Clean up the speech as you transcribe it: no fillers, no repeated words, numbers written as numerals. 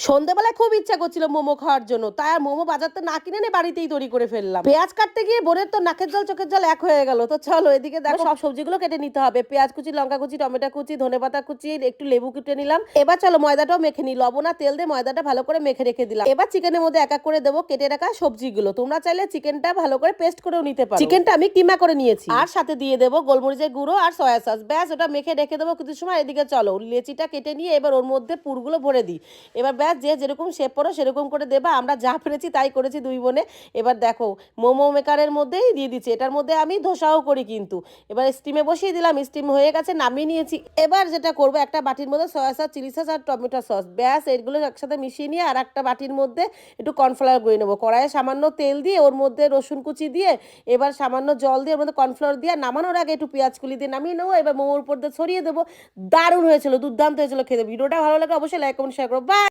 সন্ধ্যাবেলায় খুব ইচ্ছা করছিল মোমো খাওয়ার জন্য, তাই আর মোমো বাজারতে না কিনে এনে বাড়িতেই তৈরি করে ফেললাম। পেঁয়াজ কাটতে গিয়ে বোনের তো নাকের জল চোখের জল এক হয়ে গেল। তো চলো এদিকে দেখো সব সবজিগুলো কেটে নিতে হবে। পেঁয়াজ কুচি, লঙ্কা কুচি, টমেটো কুচি, ধনেপাতা কুচি, একটু লেবু কেটে নিলাম। এবার চলো ময়দাটাও মেখে নিই। লবণ আর তেল দিয়ে ময়দাটা ভালো করে মেখে রেখে দিলাম। এবার চিকেনের মধ্যে এক এক করে দেবো কেটে রাখা সবজিগুলো। তোমরা চাইলে চিকেনটা ভালো করে পেস্ট করেও নিতে পারো। চিকেনটা আমি কিমা করে নিয়েছি, আর সাথে দিয়ে দেবো গোলমরিচের গুঁড়ো আর সয়া সস। ব্যাস, ওটা মেখে রেখে দেবো কিছু সময়। এদিকে চলো লেচিটা কেটে নিয়ে এবার ওর মধ্যে পুরগুলো ভরে দিই। এবার ব্যাস, যে যেরকম শেপ পড়ো সেরকম করে দেবা। আমরা যা পেরেছি তাই করেছি দুই বোনে। এবার দেখো মোমো মেকারের মধ্যেই দিয়ে দিচ্ছি। এটার মধ্যে আমি ধোসাও করি কিন্তু। এবার স্টিমে বসিয়ে দিলাম, স্টিম হয়ে গেছে, নামিয়ে নিয়েছি। এবার যেটা করবো, একটা বাটির মধ্যে সয়া সস, চিলি সস আর টমেটো সস, ব্যাস এগুলো একসাথে মিশিয়ে নিয়ে আর একটা বাটির মধ্যে একটু কর্নফ্লাওয়ার গুঁড়ে নেবো। কড়াইয়ে সামান্য তেল দিয়ে ওর মধ্যে রসুন কুচি দিয়ে এবার সামান্য জল দিয়ে ওর মধ্যে কর্নফ্লাওয়ার দিয়ে নামানোর আগে একটু পেঁয়াজ কুলি দিয়ে নামিয়ে নেবো। এবার মোমোর উপর দিয়ে ছড়িয়ে দেবো। দারুণ হয়েছিল, দুর্দান্ত হয়েছিল খেতে। ভিডিওটা ভালো লাগে অবশ্যই লাইক কমেন্ট শেয়ার করো। বাই।